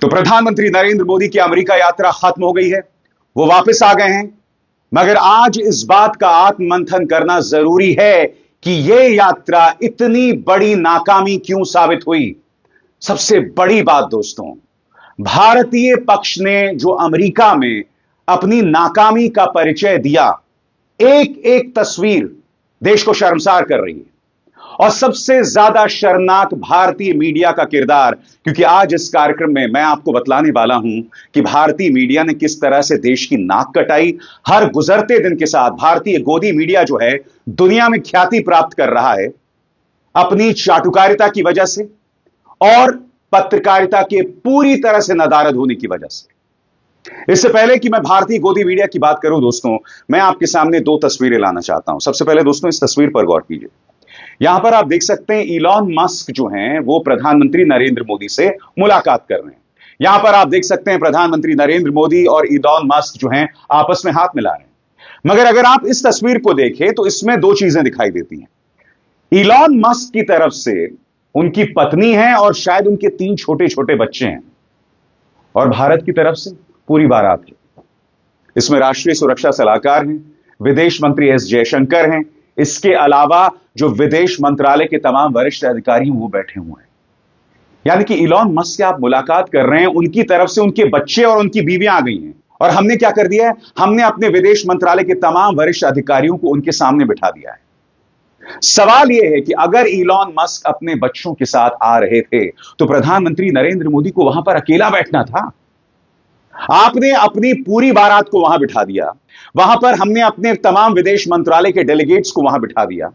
तो प्रधानमंत्री नरेंद्र मोदी की अमेरिका यात्रा खत्म हो गई है, वो वापस आ गए हैं। मगर आज इस बात का आत्ममंथन करना जरूरी है कि यह यात्रा इतनी बड़ी नाकामी क्यों साबित हुई। सबसे बड़ी बात दोस्तों, भारतीय पक्ष ने जो अमेरिका में अपनी नाकामी का परिचय दिया, एक एक तस्वीर देश को शर्मसार कर रही है। और सबसे ज्यादा शर्मनाक भारतीय मीडिया का किरदार, क्योंकि आज इस कार्यक्रम में मैं आपको बतलाने वाला हूं कि भारतीय मीडिया ने किस तरह से देश की नाक कटाई। हर गुजरते दिन के साथ भारतीय गोदी मीडिया जो है दुनिया में ख्याति प्राप्त कर रहा है अपनी चाटुकारिता की वजह से और पत्रकारिता के पूरी तरह से नदारद होने की वजह से। इससे पहले कि मैं भारतीय गोदी मीडिया की बात करूं दोस्तों, मैं आपके सामने दो तस्वीरें लाना चाहता हूं। सबसे पहले दोस्तों, इस तस्वीर पर गौर कीजिए। यहां पर आप देख सकते हैं इलॉन मस्क जो हैं वो प्रधानमंत्री नरेंद्र मोदी से मुलाकात कर रहे हैं। यहां पर आप देख सकते हैं प्रधानमंत्री नरेंद्र मोदी और इलॉन मस्क जो हैं आपस में हाथ मिला रहे हैं। मगर अगर आप इस तस्वीर को देखें तो इसमें दो चीजें दिखाई देती हैं। इलॉन मस्क की तरफ से उनकी पत्नी है और शायद उनके 3 छोटे छोटे बच्चे हैं, और भारत की तरफ से पूरी बारात है। इसमें राष्ट्रीय सुरक्षा सलाहकार हैं, विदेश मंत्री एस जयशंकर हैं, इसके अलावा जो विदेश मंत्रालय के तमाम वरिष्ठ अधिकारी हैं वो बैठे हुए हैं। यानी कि इलॉन मस्क से आप मुलाकात कर रहे हैं, उनकी तरफ से उनके बच्चे और उनकी बीवियां आ गई हैं, और हमने क्या कर दिया है, हमने अपने विदेश मंत्रालय के तमाम वरिष्ठ अधिकारियों को उनके सामने बिठा दिया है। सवाल यह है कि अगर इलॉन मस्क अपने बच्चों के साथ आ रहे थे तो प्रधानमंत्री नरेंद्र मोदी को वहां पर अकेला बैठना था। आपने अपनी पूरी बारात को वहां बिठा दिया। वहां पर हमने अपने तमाम विदेश मंत्रालय के डेलीगेट्स को वहां बिठा दिया।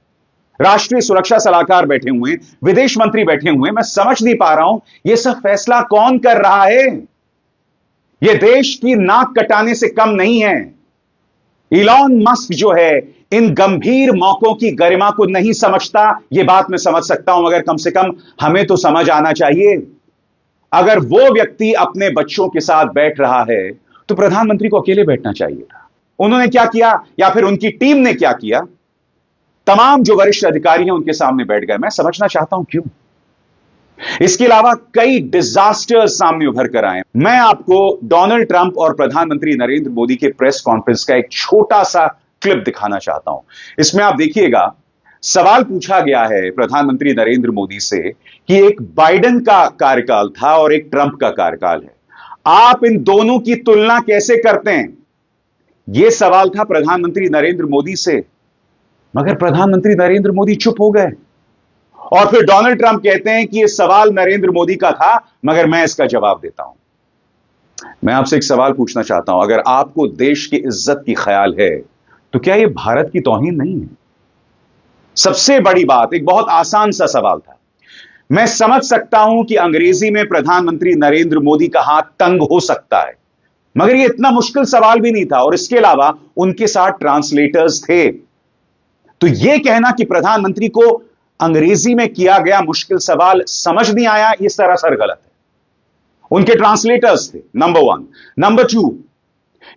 राष्ट्रीय सुरक्षा सलाहकार बैठे हुए, विदेश मंत्री बैठे हुए। मैं समझ नहीं पा रहा हूं यह सब फैसला कौन कर रहा है। यह देश की नाक कटाने से कम नहीं है। इलॉन मस्क जो है इन गंभीर मौकों की गरिमा को नहीं समझता, यह बात मैं समझ सकता हूं, मगर कम से कम हमें तो समझ आना चाहिए। अगर वो व्यक्ति अपने बच्चों के साथ बैठ रहा है तो प्रधानमंत्री को अकेले बैठना चाहिए था। उन्होंने क्या किया, या फिर उनकी टीम ने क्या किया, तमाम जो वरिष्ठ अधिकारी हैं उनके सामने बैठ गए। मैं समझना चाहता हूं क्यों। इसके अलावा कई डिजास्टर्स सामने उभर कर आए। मैं आपको डोनाल्ड ट्रंप और प्रधानमंत्री नरेंद्र मोदी के प्रेस कॉन्फ्रेंस का एक छोटा सा क्लिप दिखाना चाहता हूं। इसमें आप देखिएगा, सवाल पूछा गया है प्रधानमंत्री नरेंद्र मोदी से कि एक बाइडेन का कार्यकाल था और एक ट्रंप का कार्यकाल है, आप इन दोनों की तुलना कैसे करते हैं। यह सवाल था प्रधानमंत्री नरेंद्र मोदी से, मगर प्रधानमंत्री नरेंद्र मोदी चुप हो गए। और फिर डोनाल्ड ट्रंप कहते हैं कि यह सवाल नरेंद्र मोदी का था, मगर मैं इसका जवाब देता हूं। मैं आपसे एक सवाल पूछना चाहता हूं, अगर आपको देश की इज्जत की ख्याल है तो क्या यह भारत की तौहीन नहीं है। सबसे बड़ी बात, एक बहुत आसान सा सवाल था। मैं समझ सकता हूं कि अंग्रेजी में प्रधानमंत्री नरेंद्र मोदी का हाथ तंग हो सकता है, मगर यह इतना मुश्किल सवाल भी नहीं था, और इसके अलावा उनके साथ ट्रांसलेटर्स थे। तो यह कहना कि प्रधानमंत्री को अंग्रेजी में किया गया मुश्किल सवाल समझ नहीं आया, यह सरासर गलत है। उनके ट्रांसलेटर्स थे, नंबर 1। नंबर 2,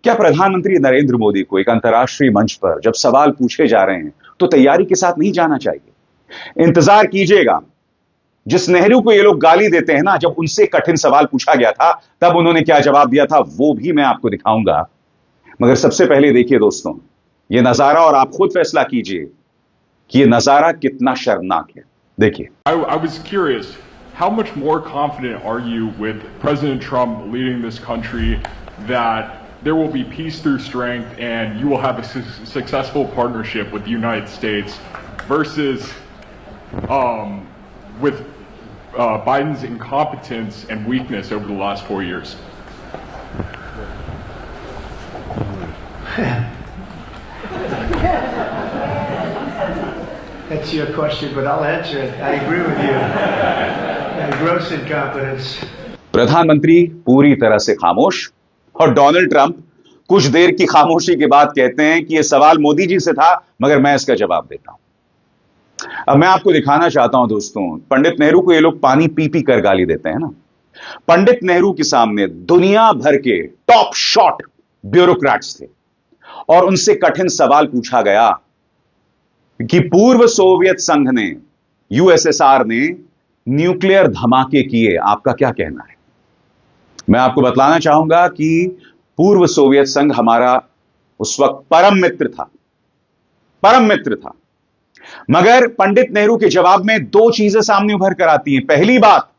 क्या प्रधानमंत्री नरेंद्र मोदी को एक अंतर्राष्ट्रीय मंच पर जब सवाल पूछे जा रहे हैं तो तैयारी के साथ नहीं जाना चाहिए। इंतजार कीजिएगा, जिस नेहरू को ये लोग गाली देते हैं ना, जब उनसे कठिन सवाल पूछा गया था तब उन्होंने क्या जवाब दिया था वो भी मैं आपको दिखाऊंगा। मगर सबसे पहले देखिए दोस्तों ये नजारा, और आप खुद फैसला कीजिए कि यह नजारा कितना शर्मनाक है। देखिए। I was curious, how much more confident are you with President Trump leading this country that there will be peace through strength and you will have a successful partnership with the United States versus with Biden's incompetence and weakness over the last 4 years? That's your question, but I'll answer it. I agree with you. Gross incompetence. प्रधानमंत्री पूरी तरह से खामोश, और Donald Trump कुछ देर की खामोशी के बाद कहते हैं कि यह सवाल मोदी जी से था, मगर मैं इसका जवाब देता हूं। अब मैं आपको दिखाना चाहता हूं दोस्तों, पंडित नेहरू को ये लोग पानी पी पी कर गाली देते हैं ना। पंडित नेहरू के सामने दुनिया भर के टॉप शॉट ब्यूरोक्रेट्स थे, और उनसे कठिन सवाल पूछा गया कि पूर्व सोवियत संघ ने, यूएसएसआर ने न्यूक्लियर धमाके किए, आपका क्या कहना है। मैं आपको बतलाना चाहूंगा कि पूर्व सोवियत संघ हमारा उस वक्त परम मित्र था, परम मित्र था। मगर पंडित नेहरू के जवाब में दो चीजें सामने उभर कर आती हैं। पहली बात,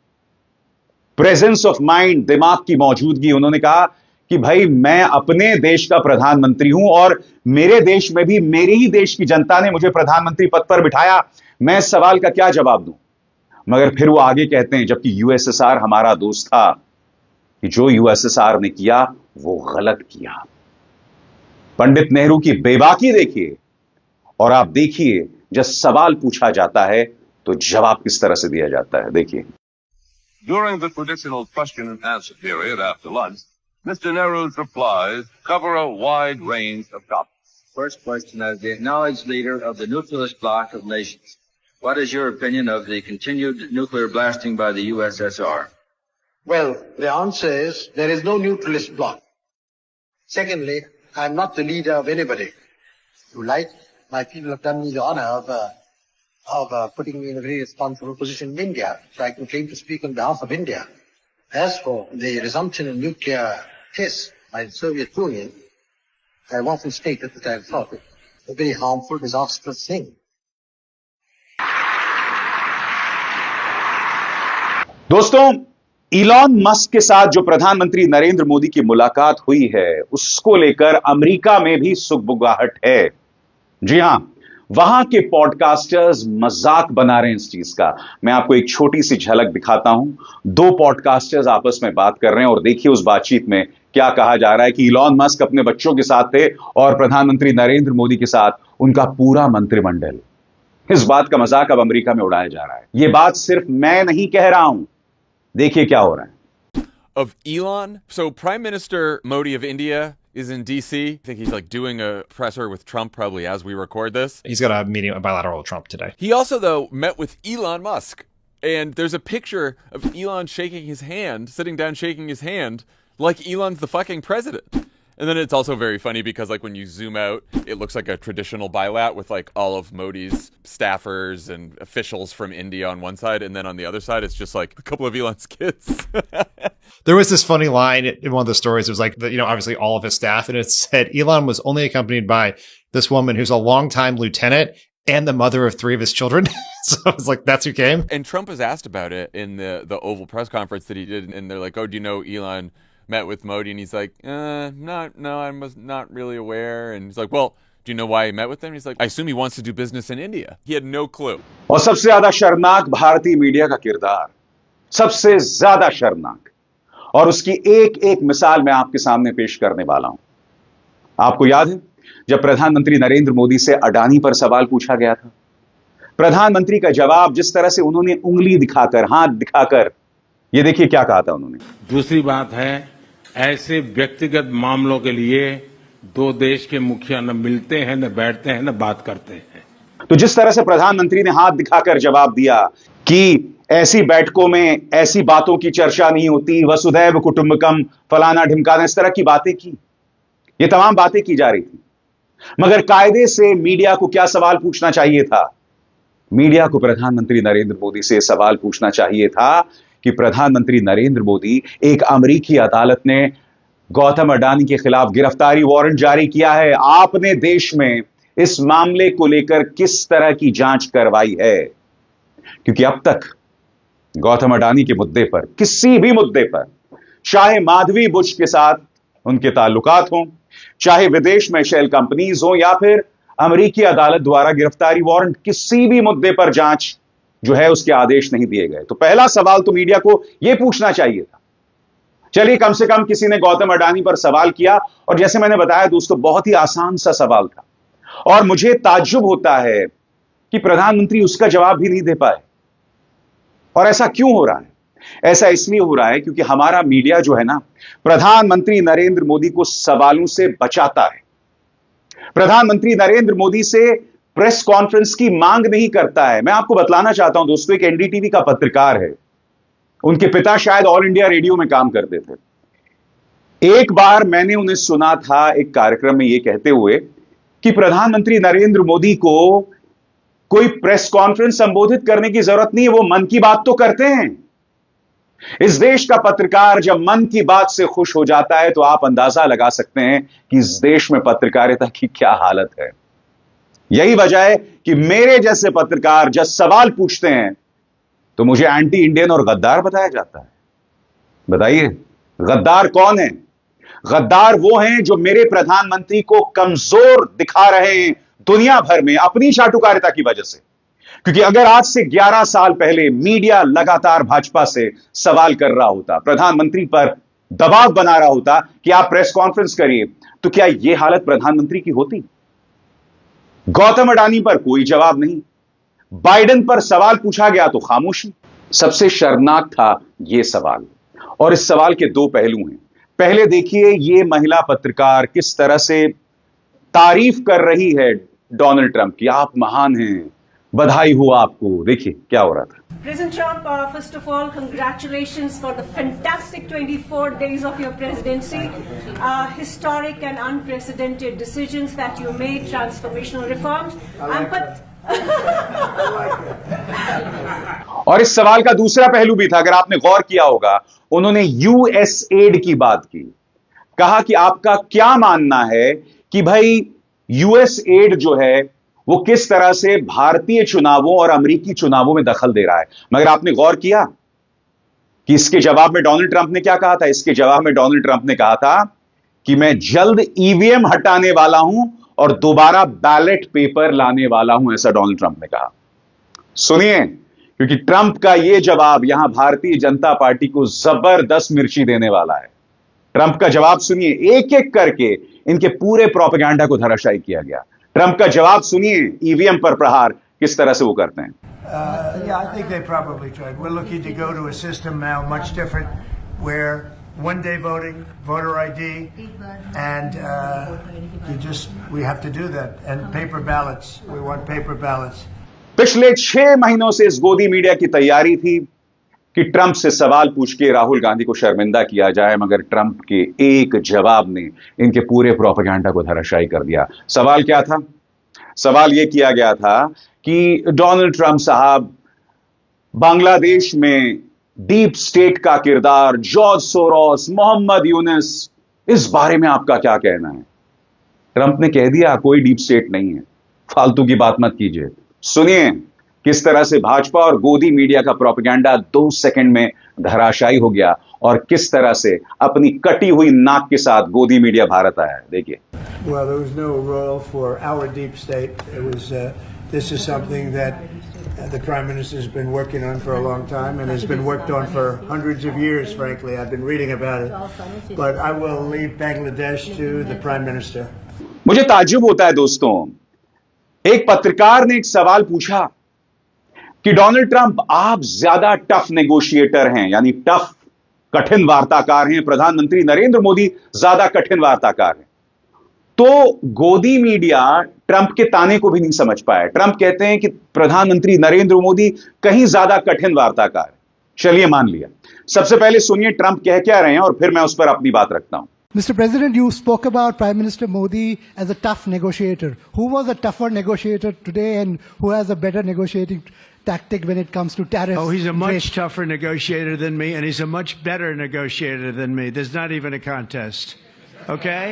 प्रेजेंस ऑफ माइंड, दिमाग की मौजूदगी। उन्होंने कहा कि भाई मैं अपने देश का प्रधानमंत्री हूं और मेरे देश में भी मेरे ही देश की जनता ने मुझे प्रधानमंत्री पद पर बिठाया, मैं इस सवाल का क्या जवाब दूं। मगर फिर वो आगे कहते हैं, जबकि यूएसएसआर हमारा दोस्त था, कि जो यूएसएसआर ने किया वो गलत किया। पंडित नेहरू की बेबाकी देखिए और आप देखिए जब सवाल पूछा जाता है तो जवाब किस तरह से दिया जाता है, देखिए। During the traditional question and answer period after lunch, Mr. Nehru's replies cover a wide range of topics. First question, as the acknowledged leader of the neutralist bloc of nations, what is your opinion of the continued nuclear blasting by the USSR? Well, the answer is there is no neutralist bloc. Secondly, I'm not the leader of anybody. You like, my people have done me the honor of putting me in a very responsible position in India, so I can claim to speak on behalf of India. As for the resumption of nuclear tests by the Soviet Union, I've often stated that I thought it a very harmful, disastrous thing. दोस्तों, Elon Musk के साथ जो प्रधानमंत्री नरेंद्र मोदी की मुलाकात हुई है, उसको लेकर अमेरिका में भी सुगबुगाहट है। जी हां, वहां के पॉडकास्टर्स मजाक बना रहे हैं इस चीज का। मैं आपको एक छोटी सी झलक दिखाता हूं। दो पॉडकास्टर्स आपस में बात कर रहे हैं और देखिए उस बातचीत में क्या कहा जा रहा है कि इलॉन मस्क अपने बच्चों के साथ थे और प्रधानमंत्री नरेंद्र मोदी के साथ उनका पूरा मंत्रिमंडल। इस बात का मजाक अब अमेरिका में उड़ाया जा रहा है। यह बात सिर्फ मैं नहीं कह रहा हूं, देखिए क्या हो रहा है। Of Elon. So Prime Minister Modi of India is in DC. I think he's like doing a presser with Trump probably as we record this. He's got a meeting, a bilateral with Trump today. He also though met with Elon Musk. And there's a picture of Elon shaking his hand, sitting down shaking his hand like Elon's the fucking president. And then it's also very funny because like when you zoom out, it looks like a traditional bilat with like all of Modi's staffers and officials from India on one side, and then on the other side, it's just like a couple of Elon's kids. There was this funny line in one of the stories. It was like, obviously all of his staff, and it said Elon was only accompanied by this woman who's a longtime lieutenant and the mother of 3 of his children. So I was like, that's who came. And Trump was asked about it in the Oval press conference that he did, and they're like, "Oh, do you know Elon met with Modi?" And he's like, no, I was not really aware. And he's like, well, do you know why he met with them? He's like, I assume he wants to do business in India. He had no clue. और सबसे ज्यादा शर्मनाक भारतीय media का किरदार, सबसे ज्यादा शर्मनाक, और उसकी एक एक मिसाल मैं आपके सामने पेश करने वाला हूं। आपको याद है जब प्रधानमंत्री नरेंद्र मोदी से अडानी पर सवाल पूछा गया था, प्रधानमंत्री का जवाब जिस तरह से उन्होंने उंगली दिखाकर, हाथ दिखाकर, ये देखिए क्या कहा था उन्होंने। दूसरी बात है, ऐसे व्यक्तिगत मामलों के लिए 2 देश के मुखिया न मिलते हैं, न बैठते हैं, न बात करते हैं। तो जिस तरह से प्रधानमंत्री ने हाथ दिखाकर जवाब दिया कि ऐसी बैठकों में ऐसी बातों की चर्चा नहीं होती, वसुधैव कुटुंबकम, फलाना ढिमकाना, इस तरह की बातें की, ये तमाम बातें की जा रही थी। मगर कायदे से मीडिया को क्या सवाल पूछना चाहिए था? मीडिया को प्रधानमंत्री नरेंद्र मोदी से सवाल पूछना चाहिए था कि प्रधानमंत्री नरेंद्र मोदी, एक अमेरिकी अदालत ने गौतम अडानी के खिलाफ गिरफ्तारी वारंट जारी किया है, आपने देश में इस मामले को लेकर किस तरह की जांच करवाई है? क्योंकि अब तक गौतम अडानी के मुद्दे पर, किसी भी मुद्दे पर, चाहे माधवी बुश के साथ उनके ताल्लुकात हों, चाहे विदेश में शेल कंपनीज हो, या फिर अमेरिकी अदालत द्वारा गिरफ्तारी वारंट, किसी भी मुद्दे पर जांच जो है उसके आदेश नहीं दिए गए। तो पहला सवाल तो मीडिया को यह पूछना चाहिए था। चलिए, कम से कम किसी ने गौतम अडानी पर सवाल किया, और जैसे मैंने बताया दोस्तों, बहुत ही आसान सा सवाल था, और मुझे ताज्जुब होता है कि प्रधानमंत्री उसका जवाब भी नहीं दे पाए। और ऐसा क्यों हो रहा है? ऐसा इसलिए हो रहा है क्योंकि हमारा मीडिया जो है ना, प्रधानमंत्री नरेंद्र मोदी को सवालों से बचाता है, प्रधानमंत्री नरेंद्र मोदी से प्रेस कॉन्फ्रेंस की मांग नहीं करता है। मैं आपको बतलाना चाहता हूं दोस्तों, एक एनडीटीवी का पत्रकार है, उनके पिता शायद ऑल इंडिया रेडियो में काम करते थे। एक बार मैंने उन्हें सुना था एक कार्यक्रम में यह कहते हुए कि प्रधानमंत्री नरेंद्र मोदी को कोई प्रेस कॉन्फ्रेंस संबोधित करने की जरूरत नहीं है, वो मन की बात तो करते हैं। इस देश का पत्रकार जब मन की बात से खुश हो जाता है तो आप अंदाजा लगा सकते हैं कि इस देश में पत्रकारिता की क्या हालत है। यही वजह है कि मेरे जैसे पत्रकार जब सवाल पूछते हैं तो मुझे एंटी इंडियन और गद्दार बताया जाता है। बताइए, गद्दार कौन है? गद्दार वो हैं जो मेरे प्रधानमंत्री को कमजोर दिखा रहे हैं दुनिया भर में अपनी चाटुकारिता की वजह से। क्योंकि अगर आज से 11 साल पहले मीडिया लगातार भाजपा से सवाल कर रहा होता, प्रधानमंत्री पर दबाव बना रहा होता कि आप प्रेस कॉन्फ्रेंस करिए, तो क्या यह हालत प्रधानमंत्री की होती? गौतम अडानी पर कोई जवाब नहीं, बाइडेन पर सवाल पूछा गया तो खामोशी। सबसे शर्मनाक था यह सवाल, और इस सवाल के दो पहलू हैं। पहले देखिए यह महिला पत्रकार किस तरह से तारीफ कर रही है डोनाल्ड ट्रंप की, आप महान हैं, बधाई हो आपको। देखिए क्या हो रहा था। President Trump, first of all, congratulations for the fantastic 24 days of your presidency. Historic and unprecedented decisions that you made, transformational reforms. और इस सवाल का दूसरा पहलू भी था, अगर आपने गौर किया होगा, उन्होंने यूएसएड की बात की। कहा कि आपका क्या मानना है कि भाई यूएसएड जो है वो किस तरह से भारतीय चुनावों और अमेरिकी चुनावों में दखल दे रहा है। मगर आपने गौर किया कि इसके जवाब में डोनाल्ड ट्रंप ने क्या कहा था? इसके जवाब में डोनाल्ड ट्रंप ने कहा था कि मैं जल्द ईवीएम हटाने वाला हूं और दोबारा बैलेट पेपर लाने वाला हूं, ऐसा डोनाल्ड ट्रंप ने कहा। सुनिए, क्योंकि ट्रंप का यह जवाब यहां भारतीय जनता पार्टी को जबरदस्त मिर्ची देने वाला है। ट्रंप का जवाब सुनिए, एक एक करके इनके पूरे प्रोपेगेंडा को धराशायी किया गया। ट्रंप का जवाब सुनिए, ईवीएम पर प्रहार किस तरह से वो करते हैं। Yeah, I think they probably tried. We're looking to go to a system now much different, where one-day voting, voter ID, and we have to do that. And paper ballots. We want paper ballots. पिछले 6 महीनों से इस गोदी media की तैयारी थी कि Trump से सवाल पूछ के राहुल गांधी को शर्मिंदा किया जाए, मगर ट्रंप के एक जवाब ने इनके पूरे प्रोपेगेंडा को धराशायी कर दिया। सवाल क्या था? सवाल यह किया गया था कि डोनाल्ड ट्रंप साहब, बांग्लादेश में डीप स्टेट का किरदार, जॉर्ज सोरोस, मोहम्मद यूनुस, इस बारे में आपका क्या कहना है? ट्रंप ने कह दिया कोई डीप स्टेट नहीं है, फालतू की बात मत कीजिए। सुनिए किस तरह से भाजपा और गोदी मीडिया का प्रोपेगेंडा 2 सेकंड में धराशायी हो गया और किस तरह से अपनी कटी हुई नाक के साथ गोदी मीडिया भारत आया है। देखिए। Well, there was no role for our deep state. It was this is something that the Prime Minister has been working on for a long time and has been worked on for hundreds of years, frankly. I've been reading about it. But I will leave Bangladesh to the Prime Minister. मुझे ताज्जुब होता है दोस्तों, एक पत्रकार ने एक सवाल पूछा कि डोनाल्ड ट्रंप, आप ज्यादा टफ नेगोशिएटर हैं, यानी टफ कठिन वार्ताकार हैं, प्रधानमंत्री नरेंद्र मोदी ज्यादा कठिन वार्ताकार हैं। तो गोदी मीडिया ट्रंप के ताने को भी नहीं समझ पाया। ट्रंप कहते हैं कि प्रधानमंत्री नरेंद्र मोदी कहीं ज्यादा कठिन वार्ताकार है। चलिए मान लिया। सबसे पहले सुनिए ट्रंप कह क्या रहे हैं और फिर मैं उस पर अपनी बात रखता हूं। Mr. President, you spoke about Prime Minister Modi as a tough negotiator. Who was a tougher negotiator today and who has a better negotiating tactic when it comes to tariffs? Oh, he's a much tougher negotiator than me, and he's a much better negotiator than me. There's not even a contest. Okay?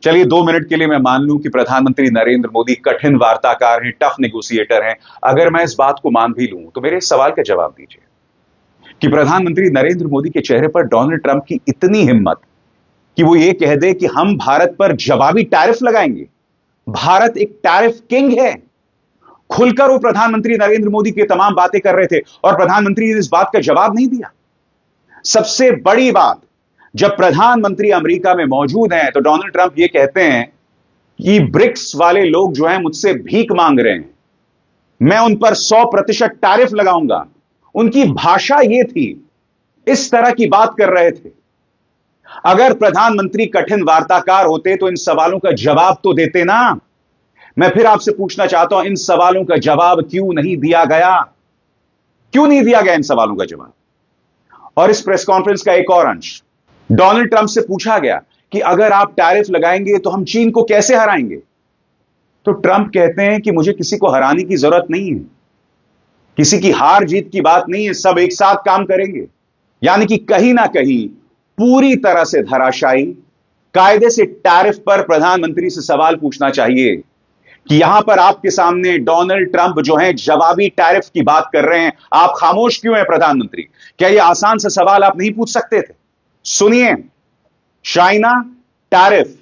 चलिए 2 minute के लिए मैं मान लूं कि प्रधानमंत्री नरेंद्र मोदी कठिन वार्ताकार हैं, टफ नेगोशिएटर हैं। अगर मैं इस बात को मान भी लूं तो मेरे सवाल का जवाब दीजिए कि प्रधानमंत्री नरेंद्र मोदी के चेहरे पर डोनाल्ड ट्रंप की इतनी हिम्मत कि वो ये कह दे कि हम भारत पर जवाबी टैरिफ लगाएंगे। भारत एक टैरिफ किंग है। खुलकर वो प्रधानमंत्री नरेंद्र मोदी की तमाम बातें कर रहे थे और प्रधानमंत्री ने इस बात का जवाब नहीं दिया। सबसे बड़ी बात, जब प्रधानमंत्री अमेरिका में मौजूद हैं तो डोनाल्ड ट्रंप ये कहते हैं कि ब्रिक्स वाले लोग जो हैं मुझसे भीख मांग रहे हैं, मैं उन पर 100% टैरिफ लगाऊंगा। उनकी भाषा यह थी, इस तरह की बात कर रहे थे। अगर प्रधानमंत्री कठिन वार्ताकार होते तो इन सवालों का जवाब तो देते ना। मैं फिर आपसे पूछना चाहता हूं, इन सवालों का जवाब क्यों नहीं दिया गया? क्यों नहीं दिया गया इन सवालों का जवाब? और इस प्रेस कॉन्फ्रेंस का एक और अंश, डोनाल्ड ट्रंप से पूछा गया कि अगर आप टैरिफ लगाएंगे तो हम चीन को कैसे हराएंगे? तो ट्रंप कहते हैं कि मुझे किसी को हराने की जरूरत नहीं है। किसी की हार जीत की बात नहीं है, सब एक साथ काम करेंगे। यानी कि कहीं ना कहीं पूरी तरह से धराशायी कायदे से टैरिफ पर प्रधानमंत्री से सवाल पूछना चाहिए कि यहां पर आपके सामने डोनाल्ड ट्रंप जो हैं जवाबी टैरिफ की बात कर रहे हैं, आप खामोश क्यों हैं प्रधानमंत्री? क्या यह आसान सा सवाल आप नहीं पूछ सकते थे? सुनिए, चाइना, टैरिफ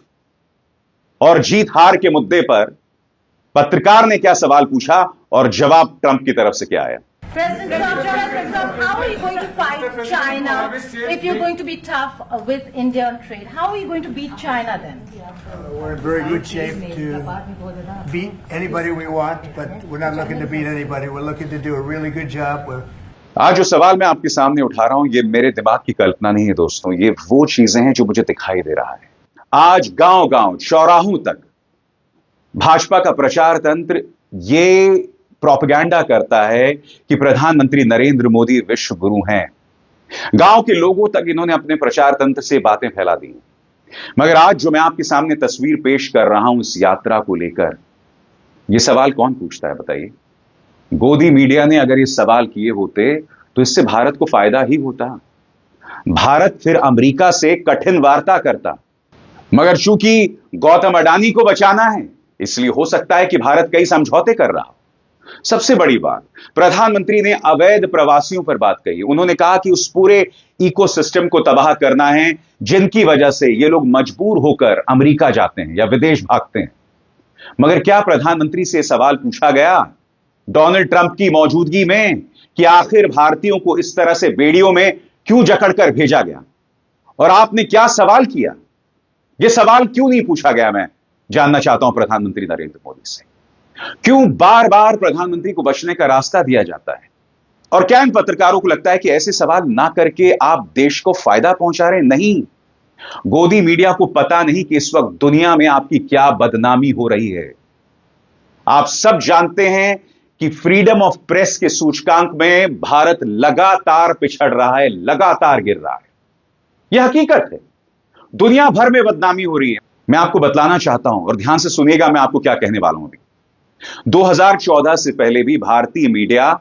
और जीत हार के मुद्दे पर पत्रकार ने क्या सवाल पूछा और जवाब ट्रंप की तरफ से क्या आया। President Trump, how are you going to fight China if you're going to be tough with India on trade? How are you going to beat China then? We're in very good shape to beat anybody we want, but we're not looking to beat anybody. We're looking to do a really good job. आज जो सवाल मैं आपके सामने उठा रहा हूं, ये मेरे दिमाग की कल्पना नहीं है दोस्तों, ये वो चीजें हैं जो मुझे दिखाई दे रहा है। आज गांव-गांव, चौराहों तक भाजपा का प्रचार तंत्र ये प्रोपेगेंडा करता है कि प्रधानमंत्री नरेंद्र मोदी विश्व गुरु हैं। गांव के लोगों तक इन्होंने अपने प्रचार तंत्र से बातें फैला दी। मगर आज जो मैं आपके सामने तस्वीर पेश कर रहा हूं इस यात्रा को लेकर, यह सवाल कौन पूछता है बताइए? गोदी मीडिया ने अगर ये सवाल किए होते तो इससे भारत को फायदा ही होता। भारत फिर अमेरिका से कठिन वार्ता करता। मगर चूंकि गौतम अडानी को बचाना है, इसलिए हो सकता है कि भारत कई समझौते कर रहा हो। सबसे बड़ी बात, प्रधानमंत्री ने अवैध प्रवासियों पर बात कही। उन्होंने कहा कि उस पूरे इकोसिस्टम को तबाह करना है जिनकी वजह से ये लोग मजबूर होकर अमेरिका जाते हैं या विदेश भागते हैं। मगर क्या प्रधानमंत्री से सवाल पूछा गया डोनाल्ड ट्रंप की मौजूदगी में कि आखिर भारतीयों को इस तरह से बेड़ियों में क्यों जकड़कर भेजा गया? और आपने क्या सवाल किया? यह सवाल क्यों नहीं पूछा गया? मैं जानना चाहता हूं प्रधानमंत्री नरेंद्र मोदी से। क्यों बार बार प्रधानमंत्री को बचने का रास्ता दिया जाता है? और क्या इन पत्रकारों को लगता है कि ऐसे सवाल ना करके आप देश को फायदा पहुंचा रहे? नहीं, गोदी मीडिया को पता नहीं कि इस वक्त दुनिया में आपकी क्या बदनामी हो रही है। आप सब जानते हैं कि फ्रीडम ऑफ प्रेस के सूचकांक में भारत लगातार पिछड़ रहा है, लगातार गिर रहा है। यह हकीकत है। दुनिया भर में बदनामी हो रही है। मैं आपको बतलाना चाहता हूं और ध्यान से सुनिएगा, मैं आपको क्या कहने वाला हूं। 2014 से पहले भी भारतीय मीडिया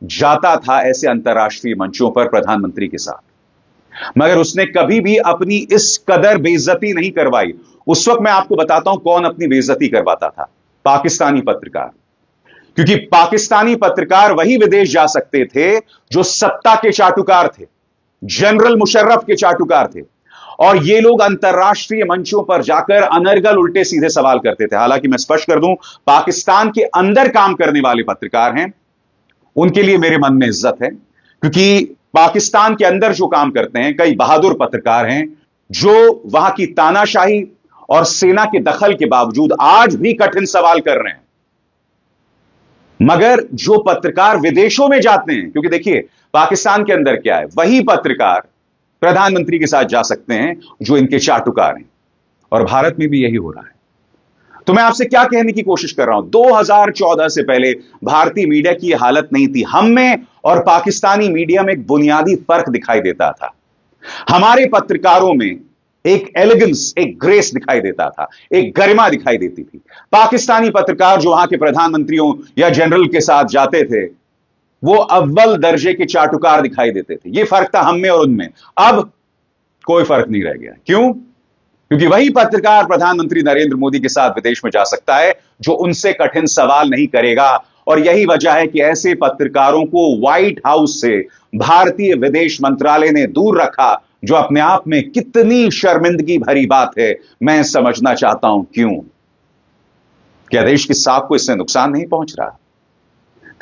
जाता था ऐसे अंतर्राष्ट्रीय मंचों पर प्रधानमंत्री के साथ, मगर उसने कभी भी अपनी इस कदर बेइज्जती नहीं करवाई। उस वक्त मैं आपको बताता हूं कौन अपनी बेइज्जती करवाता था। पाकिस्तानी पत्रकार। क्योंकि पाकिस्तानी पत्रकार वही विदेश जा सकते थे जो सत्ता के चाटुकार थे, जनरल मुशर्रफ के चाटुकार थे। और ये लोग अंतर्राष्ट्रीय मंचों पर जाकर अनर्गल उल्टे सीधे सवाल करते थे। हालांकि मैं स्पष्ट कर दूं, पाकिस्तान के अंदर काम करने वाले पत्रकार हैं, उनके लिए मेरे मन में इज्जत है। क्योंकि पाकिस्तान के अंदर जो काम करते हैं, कई बहादुर पत्रकार हैं जो वहां की तानाशाही और सेना के दखल के बावजूद आज भी कठिन सवाल कर रहे हैं। मगर जो पत्रकार विदेशों में जाते हैं, क्योंकि देखिए पाकिस्तान के अंदर क्या है, वही पत्रकार प्रधानमंत्री के साथ जा सकते हैं जो इनके चाटुकार हैं। और भारत में भी यही हो रहा है। तो मैं आपसे क्या कहने की कोशिश कर रहा हूं, 2014 से पहले भारतीय मीडिया की यह हालत नहीं थी। हम में और पाकिस्तानी मीडिया में एक बुनियादी फर्क दिखाई देता था। हमारे पत्रकारों में एक एलिगेंस, एक ग्रेस दिखाई देता था, एक गरिमा दिखाई देती थी। पाकिस्तानी पत्रकार जो वहां के प्रधानमंत्रियों या जनरल के साथ जाते थे, वो अव्वल दर्जे के चाटुकार दिखाई देते थे। यह फर्क था हम में और उनमें। अब कोई फर्क नहीं रह गया। क्यों? क्योंकि वही पत्रकार प्रधानमंत्री नरेंद्र मोदी के साथ विदेश में जा सकता है जो उनसे कठिन सवाल नहीं करेगा। और यही वजह है कि ऐसे पत्रकारों को व्हाइट हाउस से भारतीय विदेश मंत्रालय ने दूर रखा, जो अपने आप में कितनी शर्मिंदगी भरी बात है। मैं समझना चाहता हूं क्यों। क्या देश की साख को इससे नुकसान नहीं पहुंच रहा?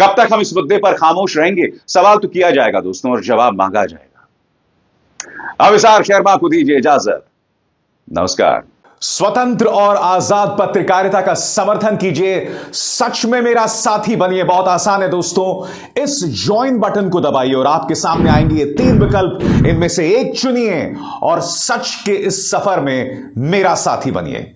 कब तक हम इस मुद्दे पर खामोश रहेंगे? सवाल तो किया जाएगा दोस्तों और जवाब मांगा जाएगा। अविसार शर्मा को दीजिए इजाजत। नमस्कार। स्वतंत्र और आजाद पत्रकारिता का समर्थन कीजिए, सच में मेरा साथी बनिए। बहुत आसान है दोस्तों, इस ज्वाइन बटन को दबाइए और आपके सामने आएंगे ये 3 विकल्प, इनमें से एक चुनिए और सच के इस सफर में मेरा साथी बनिए।